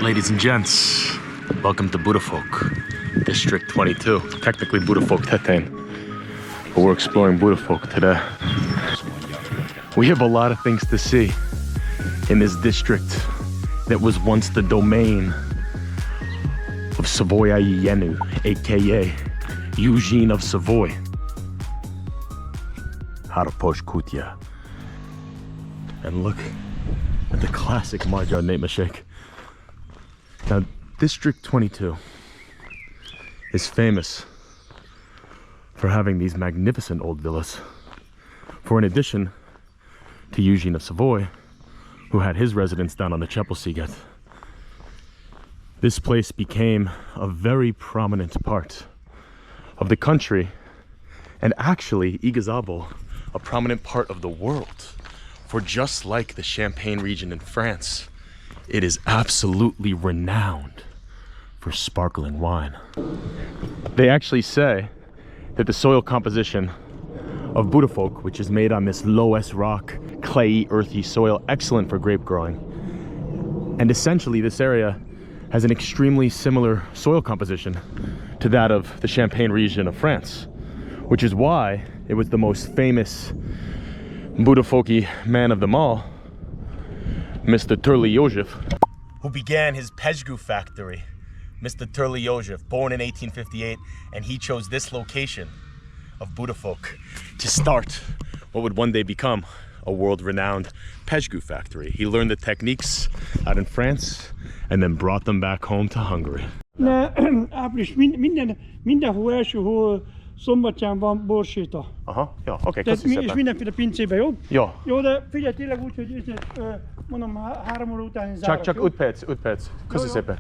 Ladies and gents, welcome to Budafok, District 22. Technically Budafok Tetane, but we're exploring Budafok today. We have a lot of things to see in this district that was once the domain of Savoyayenu, aka Eugene of Savoy. Harposh Kutia. And look at the classic Marjar Ne'mashek. Now, District 22 is famous for having these magnificent old villas. For in addition to Eugene of Savoy, who had his residence down on the Chapelsiget, this place became a very prominent part of the country, and actually, Igazabo, a prominent part of the world. For just like the Champagne region in France, it is absolutely renowned for sparkling wine. They actually say that the soil composition of Budafok, which is made on this loess rock, clayey, earthy soil, excellent for grape growing. And essentially this area has an extremely similar soil composition to that of the Champagne region of France, which is why it was the most famous Budafoki man of them all, Mr. Turley Joseph, who began his Pejgu factory. Mr. Turley Joseph, born in 1858, and he chose this location of Budafok to start what would one day become a world-renowned Pejgu factory. He learned the techniques out in France and then brought them back home to Hungary. Április mindenhol első hol szombatján van borséta. Aha, ja, oké, köszönöm szépen. És mindenféle pincébe, jó? Jó. Jó, de figyelj tényleg úgy, hogy mondom, 3 óra után zárok. Csak 5 perc. Köszönöm szépen.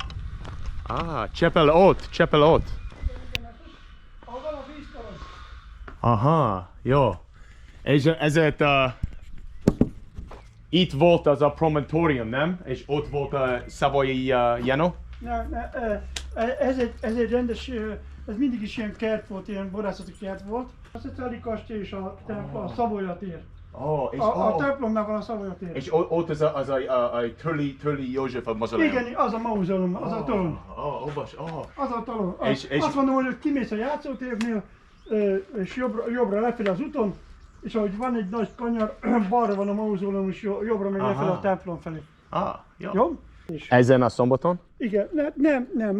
Csepel ott. Ahol van a vízkaron. Aha, jó. És ezért itt volt az a promontorium, nem? És ott volt a Savoy Jano? Ez egy rendes, ez mindig is ilyen kert volt, ilyen borászati kert volt. A Szecáli kastély és a Savoya tér. A templomnál van a Savoya tér. És ott az a Turley József a mauzoleum. Igen, az a mauzoleum, az a torony. Az a torony. Azt mondom, hogy kimész a játszótérnél, és jobbra lefelé az úton, és ahogy van egy nagy kanyar, balra van a mauzoleum, és jobbra meg lefelé a templom felé. Jó? Ezen a szombaton? Igen, nem,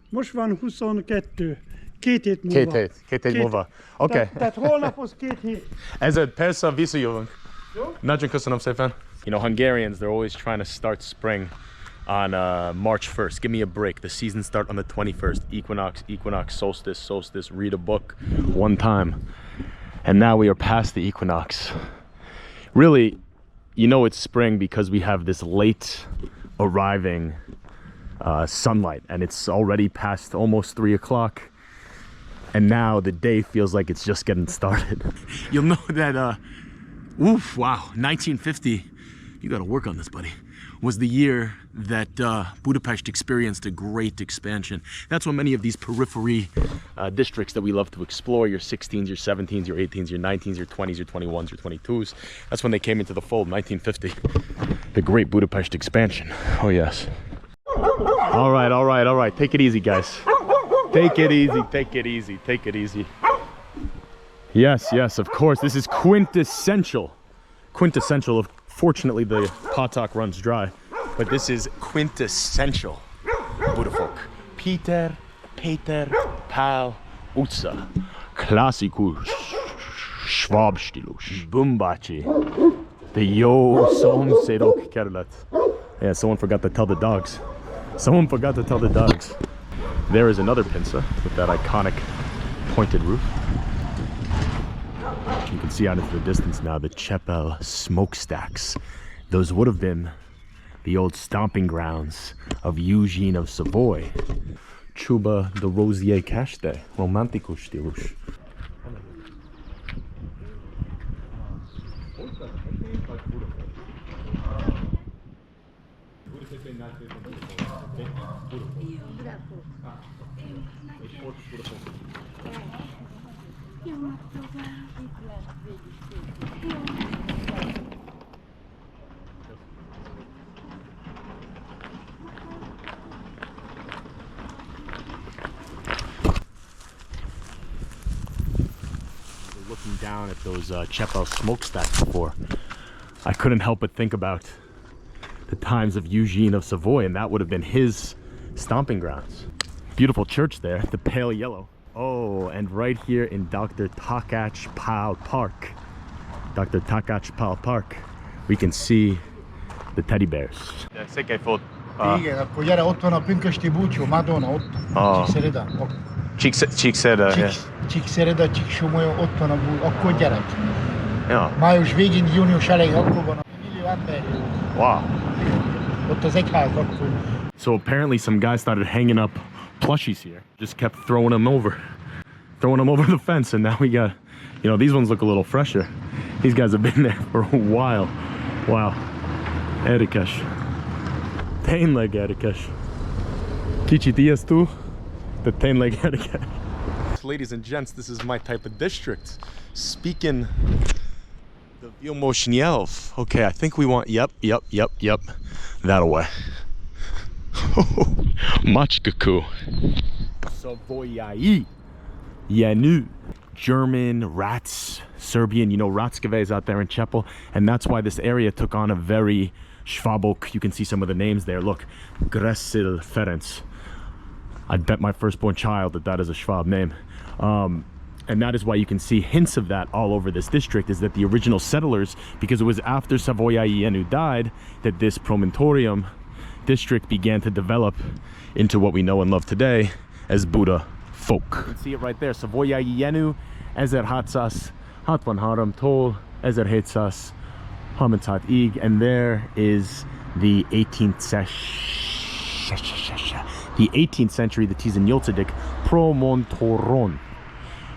most van 22. 2 hét múlva. Két hét múlva. Oké. Tehát holnaphoz 2 hét. Ezért persze visszajövünk. Jó? Nagyon köszönöm szépen. You know, Hungarians, they're always trying to start spring on March 1st. Give me a break. The season start on the 21st. Equinox, solstice, read a book one time. And now we are past the equinox. Really, you know it's spring because we have this late arriving sunlight, and it's already past almost 3 o'clock. And now the day feels like it's just getting started. You'll know that, wow, 1950, you gotta work on this, buddy, was the year that Budapest experienced a great expansion. That's when many of these periphery districts that we love to explore, your 16s, your 17s, your 18s, your 19s, your 20s, your 21s, your 22s, that's when they came into the fold, 1950. The great Budapest expansion. Oh, yes. All right. Take it easy, guys. Take it easy. Yes, of course. This is quintessential. Fortunately, the potok runs dry, but this is quintessential Budafok. Peter, Pál utca. Klasszikus Schwabstílus. Bumbácsi. The jó szomszédok kerület. Yeah, someone forgot to tell the dogs. There is another pinsa with that iconic pointed roof. You can see out into the distance now the Chepel smokestacks. Those would have been the old stomping grounds of Eugene of Savoy. Chuba the Rosier Caste, romantikus stílus. down at those Chepel smokestacks before, I couldn't help but think about the times of Eugene of Savoy, and that would have been his stomping grounds. Beautiful church there, the pale yellow. Oh, and right here in Dr. Takács Pál Park, Dr. Takács Pál Park, we can see the teddy bears. Igen, akkor gyere, ott van a pünkösdi búcsú, Madonna, ott. Csíkszereda. Csíkszereda, Csíkszereda, Csíksomolyó, ott van a búcsú, akkor gyere. Ja. Május végén, június elején, akkor van a millió ember. Wow. Ott az egyház, akkor. So apparently some guys started hanging up plushies here. Just kept throwing them over the fence, and now we got, you know, these ones look a little fresher. These guys have been there for a while. Wow. Érdekes. Tényleg érdekes. Kicsit ijesztő, de tényleg érdekes. Ladies and gents, this is my type of district. Speaking the Vilmos nyelv. Okay, I think we want, yep, that away. Machkaku. Savoyai. Yenu. German, Rats, Serbian, you know, Ratskave out there in Chepel, and that's why this area took on a very Schwabok. You can see some of the names there. Look, Gresil Ferenc. I bet my firstborn child that is a Schwab name. And that is why you can see hints of that all over this district, is that the original settlers, because it was after Savoyai Yenu died, that this promontorium district began to develop into what we know and love today as Budafok. You can see it right there. Savoyai Yenu, Ezer Hatsas, Hatvan Haram Tol, Ezer Hetsas, Hamentat Ig, and there is the 18th century, the Tizen Yoltzedik Promontoron,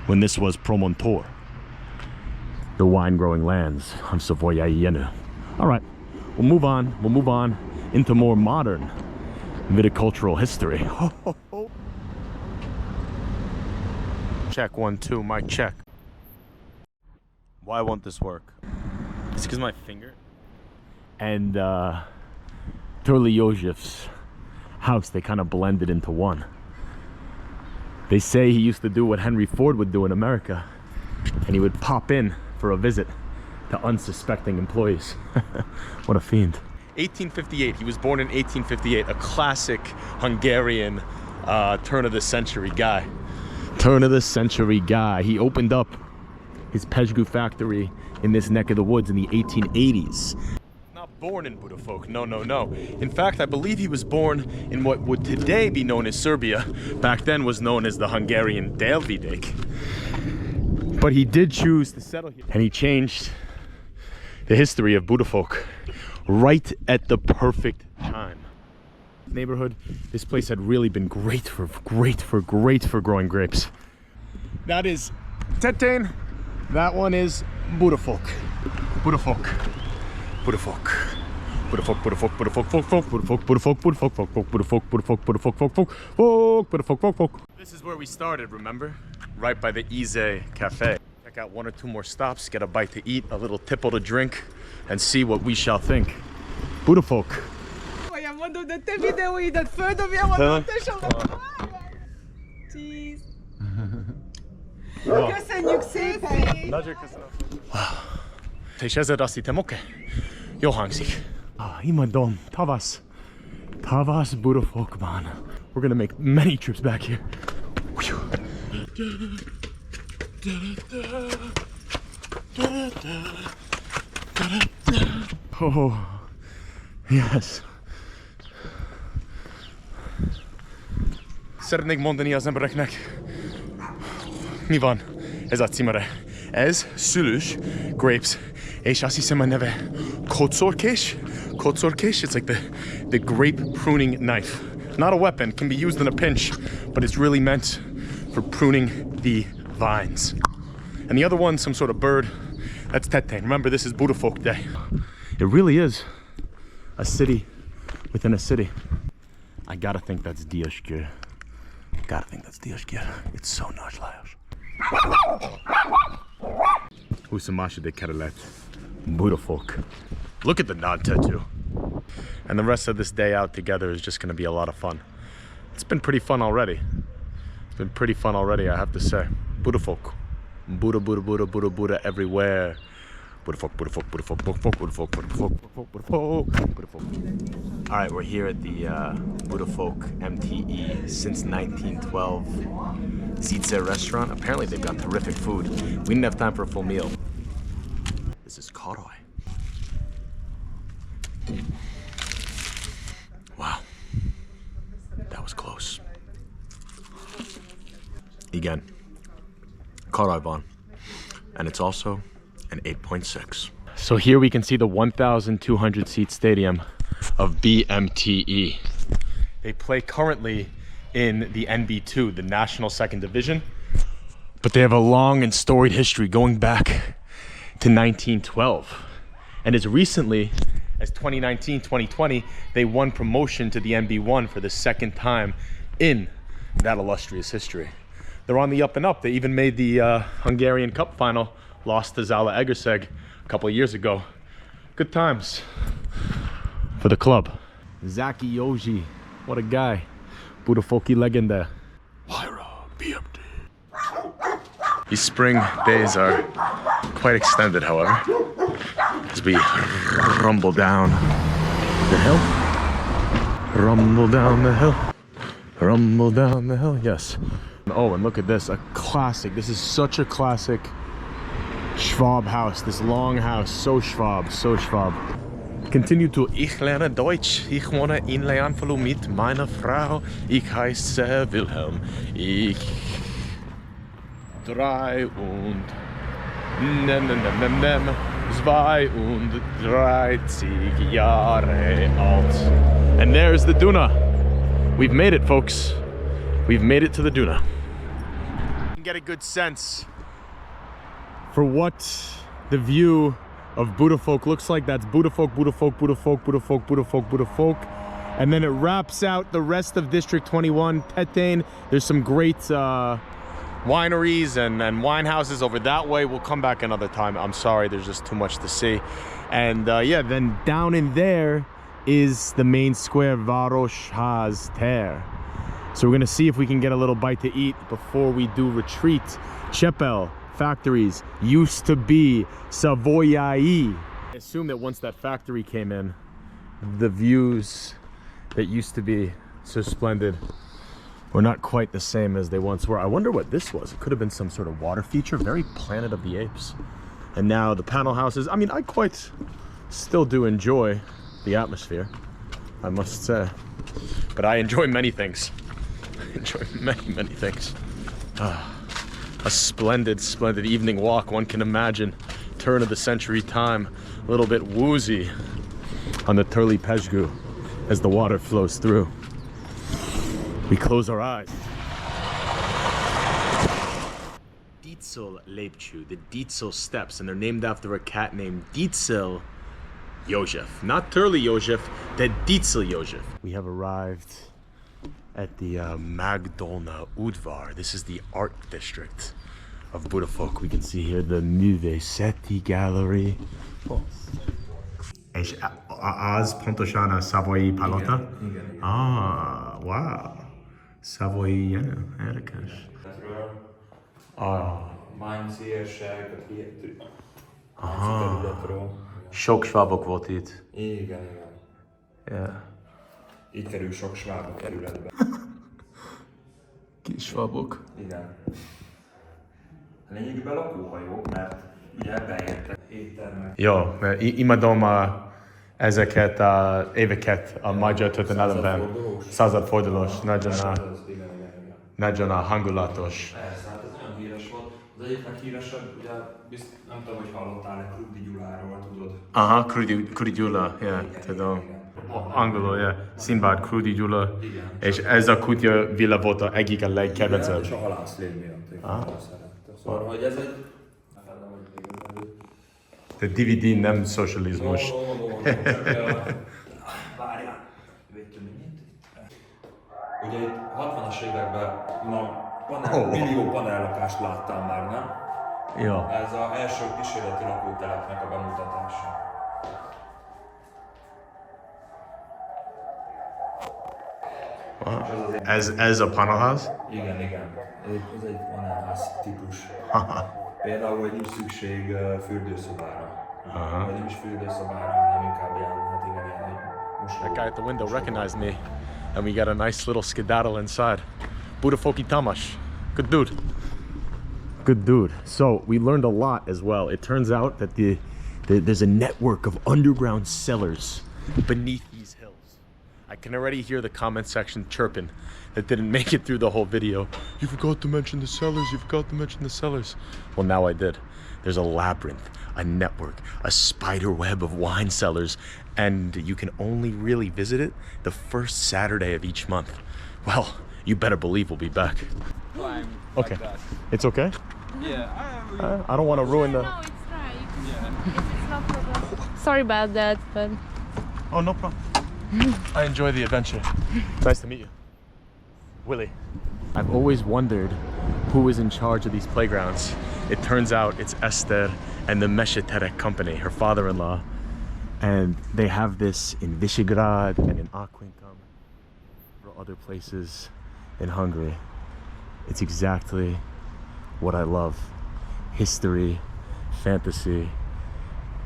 when this was Promontor, the wine growing lands of Savoyai Yenu. All right, we'll move on into more modern viticultural history. Check 1 2, mic check. Why won't this work? It's because my finger. And Turliojev's house, they kind of blended into one. They say he used to do what Henry Ford would do in America, and he would pop in for a visit to unsuspecting employees. What a fiend. 1858, he was born in 1858, a classic Hungarian turn of the century guy. He opened up his Pezsgő factory in this neck of the woods in the 1880s. Not born in Budafok, no. In fact, I believe he was born in what would today be known as Serbia, back then was known as the Hungarian Delvidék. But he did choose to settle here, and he changed the history of Budafok right at the perfect time. Neighborhood, this place had really been great for growing grapes. That is Tetén, that one is Budafok. This is where we started, remember? Right by the Ize Cafe. Check out 1 or 2 more stops, get a bite to eat, a little tipple to drink, and see what we shall think. Budafok. Mondom, de te videóidat földobja, mondom, te sokat. Cheese. Köszönjük szépen! Nagyon köszönöm. És ezzel azt hittem, oké. Jó hangzik. Imádom, tavasz Budafokban. We're gonna make many trips back here. Oh, yes. Szeretnék mondani az embereknek, mi van ez a címere. Ez szülős grapes, és azt hiszem a neve kocsorkés. It's like the grape pruning knife. Not a weapon, can be used in a pinch, but it's really meant for pruning the vines. And the other one, some sort of bird, that's Tetén. Remember, this is Budafok Day. It really is a city within a city. I gotta think that's Diashkir. It's so nagylajos. Usamasha de Karalet. Budafok. Look at the nod tattoo. And the rest of this day out together is just gonna be a lot of fun. It's been pretty fun already. I have to say. Budafok. Buddha, Buddha, Buddha, Buddha, Buddha everywhere. Budafok, Budafok, Budafok, Budafok, Budafok, Budafok, Budafok, Budafok, Budafok. All right, we're here at the Budafok MTE since 1912 Zitze restaurant. Apparently they've got terrific food. We didn't have time for a full meal. This is Karoly. Wow, that was close. Again, Karoly van, and it's also an 8.6. So here we can see the 1,200 seat stadium of BMTE. They play currently in the NB2, the National Second Division, but they have a long and storied history going back to 1912. And as recently as 2019, 2020, they won promotion to the NB1 for the second time in that illustrious history. They're on the up and up. They even made the Hungarian Cup final, lost to Zala Egerszeg a couple of years ago. Good times for the club. Zaki Yoji, what a guy. Budafoki legenda. Lyra, BMT. These spring days are quite extended, however, as we rumble down the hill. Rumble down the hill. Rumble down the hill, yes. Oh, and look at this, a classic. This is such a classic Schwab house, this long house, so Schwab, so Schwab. Continue to Ich lerne Deutsch, ich wohne in Leonfellow mit meiner Frau, ich heiße Wilhelm, ich 32 Jahre alt. And there's the Duna. We've made it, folks. We've made it to the Duna. You can get a good sense for what the view of Budafok looks like. That's Budafok, Budafok, Budafok, Budafok, Budafok, Budafok. And then it wraps out the rest of District 21, Tetane. There's some great wineries and wine houses over that way. We'll come back another time. I'm sorry, there's just too much to see. And yeah, then down in there is the main square, Városház tér. So we're gonna see if we can get a little bite to eat before we do retreat. Csepel factories used to be Savoyai. I assume that once that factory came in, the views that used to be so splendid were not quite the same as they once were. I wonder what this was. It could have been some sort of water feature, very Planet of the Apes. And now the panel houses, I mean, I quite still do enjoy the atmosphere, I must say. But I enjoy many things. I enjoy many things. A splendid, splendid evening walk, one can imagine. Turn of the century time, a little bit woozy on the Turli Pezsgő as the water flows through. We close our eyes. Dietzel Lépcső, the Dietzel steps, and they're named after a cat named Dietzel József. Not Turli József, the Dietzel József. We have arrived at the Magdolna Udvar. This is the art district of Budafok. We can see here the Művészeti Gallery. És az pontosan a Savoyi Palota? Igen. Ah, wow. Savoyi, érdekes. Mainz érsek, Aha. Sok svábok volt itt. Igen. Yeah. Így kerül sok sváb a kerületbe. Kis svábok. Igen. Lényegében lakóhajók, mert ugye beértek éttermek. Jó, mert imádom ezeket az éveket a magyar történelemben. Századfordulós, nagyon hangulatos. Persze, hát ez nagyon híres volt. Az egyik leghíresebb, ugye, nem tudom, hogy hallottál-e Krudi Gyuláról, tudod? Aha, Krudi Gyula, yeah, tudom. Angolul, yeah. Sinbad, Krudi Gyula. Igen. És ez a kutya villa volt a egyik a legkedvencebb. És a halászlé miatt szerette. Szóval, hogy ez egy... De DVD nem szocializmus. Várjál, védtünk mennyit? Ugye itt 60-as években millió panellakást láttál már, nem? Ja. Ez az első kísérleti lakótelepnek a bemutatása. Ez a panelház? Igen. Ez egy panelház típus. Például, hogy nincs szükség fürdőszobára. Vagy nem is fürdőszobára, hanem inkább ilyen, hát igen, ilyen That guy at the window recognized me, and we got a nice little skedaddle inside. Budafoki Tamas. Good dude. Good dude. So we learned a lot as well. It turns out that there's a network of underground cellars beneath these hills. I can already hear the comment section chirping that didn't make it through the whole video. You forgot to mention the cellars, you forgot to mention the cellars. Well, now I did. There's a labyrinth, a network, a spider web of wine cellars, and you can only really visit it the first Saturday of each month. Well, you better believe we'll be back. Okay. It's okay? Yeah. I don't want to ruin the... No, it's right. It's no problem. Sorry about that, but... Oh, no problem. I enjoy the adventure. Nice to meet you. Willie. I've always wondered who is in charge of these playgrounds. It turns out it's Esther and the Mesheterek company, her father-in-law. And they have this in Visegrad and in Aquincum, or other places in Hungary. It's exactly what I love. History, fantasy,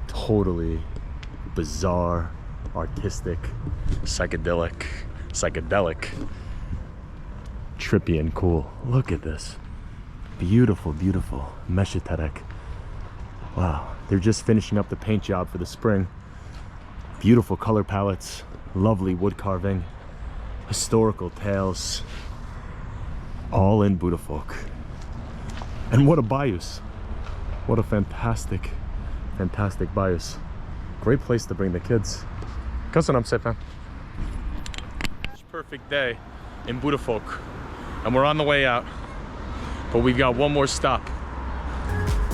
totally bizarre, artistic, psychedelic, trippy and cool. Look at this. Beautiful, beautiful. Mesheterek. Wow. They're just finishing up the paint job for the spring. Beautiful color palettes, lovely wood carving, historical tales, all in Budafok. And what a bayous. What a fantastic, fantastic bayous. Great place to bring the kids. Köszönöm szépen. Perfect day in Budafok. And we're on the way out. But we've got one more stop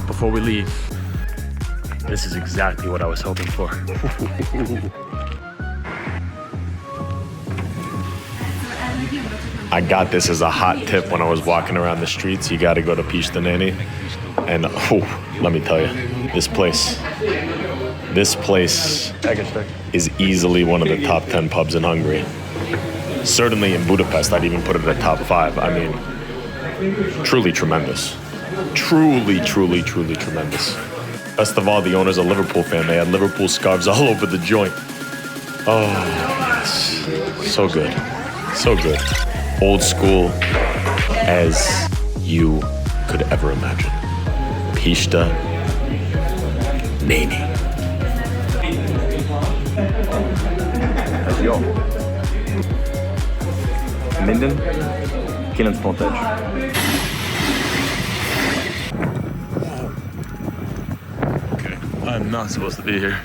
before we leave. This is exactly what I was hoping for. I got this as a hot tip when I was walking around the streets. You got to go to Pisteneni. And let me tell you, this place is easily one of the top 10 pubs in Hungary. Certainly in Budapest, I'd even put it at top 5. I mean, truly tremendous. Truly tremendous. Best of all, the owner's a Liverpool fan. They had Liverpool scarves all over the joint. Oh, yes. So good. So good. Old school as you could ever imagine. Pista Neni. Ez jó. Minden 9.1. Okay, I'm not supposed to be here.